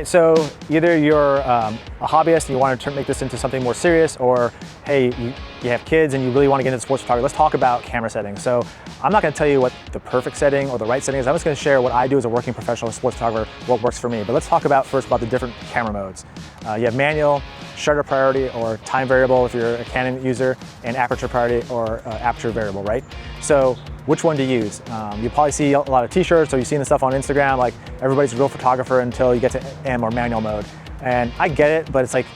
so either you're a hobbyist and you want to make this into something more serious, or hey, you have kids and you really want to get into sports photography. Let's talk about camera settings. So I'm not going to tell you what the perfect setting or the right setting is. I'm just going to share what I do as a working professional sports photographer, what works for me. But let's talk first about the different camera modes. You have manual, shutter priority, or time variable if you're a Canon user, and aperture priority or aperture variable, right? So which one to use? You probably see a lot of t-shirts, or you've seen the stuff on Instagram, like everybody's a real photographer until you get to M or manual mode. And I get it, but it's like,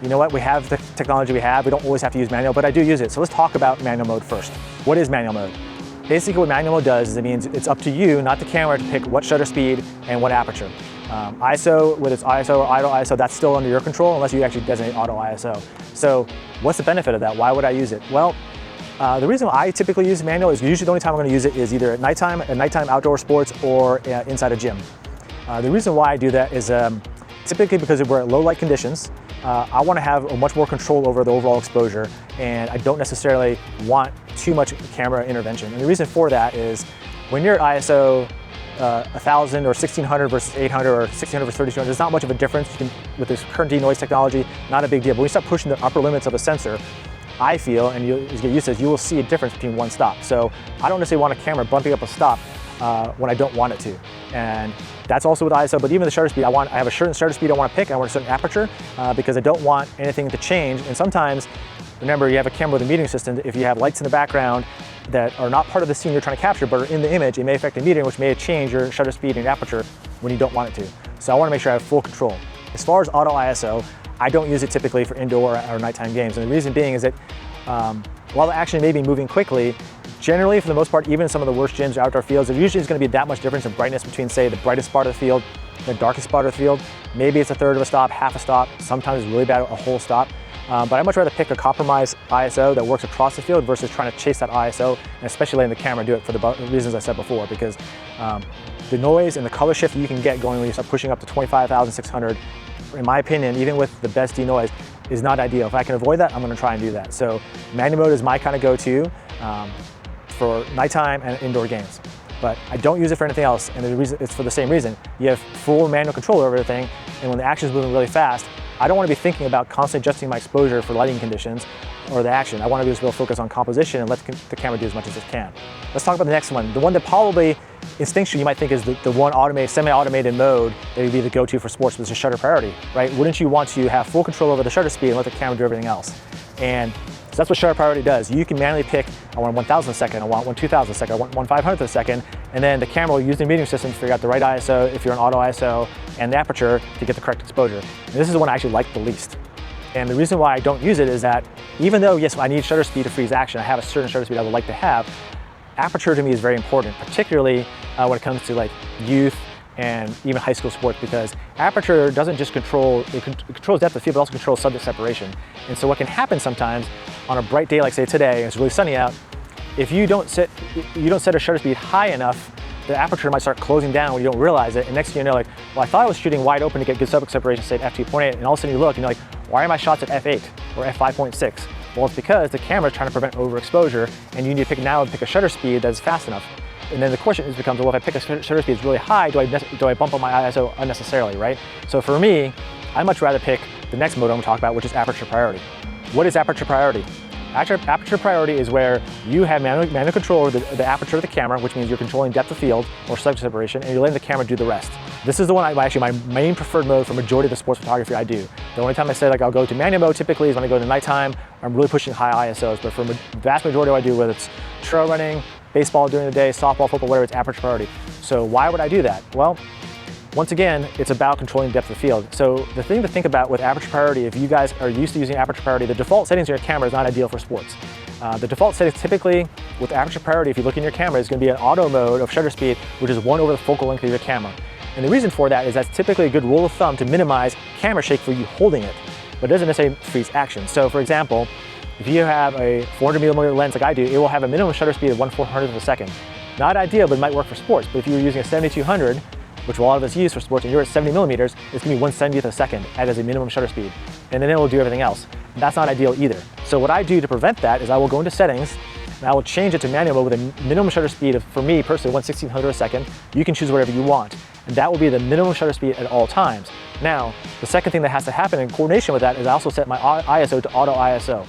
you know what, we have the technology we have, we don't always have to use manual, but I do use it. So let's talk about manual mode first. What is manual mode? Basically what manual mode does is it means it's up to you, not the camera, to pick what shutter speed and what aperture. ISO, whether it's ISO or idle ISO, that's still under your control unless you actually designate auto ISO. So what's the benefit of that? Why would I use it? Well, the reason why I typically use manual is usually the only time I'm going to use it is either at nighttime outdoor sports, or inside a gym. The reason why I do that is typically because we're at low light conditions. I want to have much more control over the overall exposure, and I don't necessarily want too much camera intervention. And the reason for that is when you're at ISO 1000 or 1600 versus 800 or 1600 versus 3200, there's not much of a difference. With this current denoise technology, not a big deal. But when you start pushing the upper limits of a sensor, I feel, and as you get used to this, you will see a difference between one stop. So I don't necessarily want a camera bumping up a stop when I don't want it to. And that's also with ISO, but even the shutter speed, I have a certain shutter speed I want to pick, I want a certain aperture, because I don't want anything to change. And sometimes, remember, you have a camera with a metering system. If you have lights in the background that are not part of the scene you're trying to capture, but are in the image, it may affect the metering, which may change your shutter speed and aperture when you don't want it to. So I want to make sure I have full control. As far as auto ISO, I don't use it typically for indoor or nighttime games. And the reason being is that while the action may be moving quickly, generally, for the most part, even in some of the worst gyms or outdoor fields, there usually is going to be that much difference in brightness between, say, the brightest spot of the field and the darkest spot of the field. Maybe it's a third of a stop, half a stop. Sometimes it's really bad, a whole stop. But I'd much rather pick a compromised ISO that works across the field versus trying to chase that ISO, and especially letting the camera do it for the reasons I said before, because the noise and the color shift you can get going when you start pushing up to 25,600, in my opinion, even with the best denoise, is not ideal. If I can avoid that, I'm going to try and do that. So manual mode is my kind of go-to for nighttime and indoor games. But I don't use it for anything else, and the reason, it's for the same reason. You have full manual control over everything, and when the action is moving really fast, I don't want to be thinking about constantly adjusting my exposure for lighting conditions or the action. I want to just real focus on composition and let the camera do as much as it can. Let's talk about the next one. The one that probably instinctually you might think is the one semi-automated mode that would be the go-to for sports, which is shutter priority, right? Wouldn't you want to have full control over the shutter speed and let the camera do everything else? And so that's what shutter priority does. You can manually pick, I want 1,000 a second, I want 1/2000 a second, I want 1/500th a second, and then the camera will use the metering system to figure out the right ISO, if you're an auto ISO, and the aperture to get the correct exposure. And this is the one I actually like the least. And the reason why I don't use it is that even though, yes, I need shutter speed to freeze action, I have a certain shutter speed I would like to have, aperture to me is very important, particularly when it comes to like youth and even high school sports, because aperture doesn't just control, it controls depth of field, but also controls subject separation. And so what can happen sometimes on a bright day like say today, it's really sunny out, if you don't set a shutter speed high enough, the aperture might start closing down when you don't realize it, and next thing you know, like, well, I thought I was shooting wide open to get good subject separation, say at f2.8, and all of a sudden you look and you're like, why are my shots at f8 or f5.6? Well, it's because the camera is trying to prevent overexposure, and you need to pick a shutter speed that's fast enough. And then the question becomes, well, if I pick a shutter speed that's really high, do I bump up my ISO unnecessarily, right? So for me, I'd much rather pick the next mode I'm going to talk about, which is aperture priority. What is aperture priority? Aperture priority is where you have manual control over the aperture of the camera, which means you're controlling depth of field or subject separation, and you're letting the camera do the rest. This is the one actually my main preferred mode for majority of the sports photography I do. The only time I say like I'll go to manual mode typically is when I go to nighttime. I'm really pushing high ISOs, but for the vast majority of what I do, whether it's trail running, baseball during the day, softball, football, whatever, it's aperture priority. So why would I do that? Well, once again, it's about controlling depth of field. So the thing to think about with aperture priority, if you guys are used to using aperture priority, the default settings in your camera is not ideal for sports. The default settings typically with aperture priority, if you look in your camera, is going to be an auto mode of shutter speed, which is 1 over the focal length of your camera. And the reason for that is that's typically a good rule of thumb to minimize camera shake for you holding it, but it doesn't necessarily freeze action. So for example, if you have a 400mm lens like I do, it will have a minimum shutter speed of 1/400th of a second. Not ideal, but it might work for sports. But if you're using a 7200, which a lot of us use for sports, and you're at 70mm, it's gonna be 1/70th of a second as a minimum shutter speed. And then it will do everything else. And that's not ideal either. So what I do to prevent that is I will go into settings, and I will change it to manual mode with a minimum shutter speed of, for me personally, 1/1600th of a second. You can choose whatever you want. and that will be the minimum shutter speed at all times. Now, the second thing that has to happen in coordination with that is I also set my ISO to auto ISO.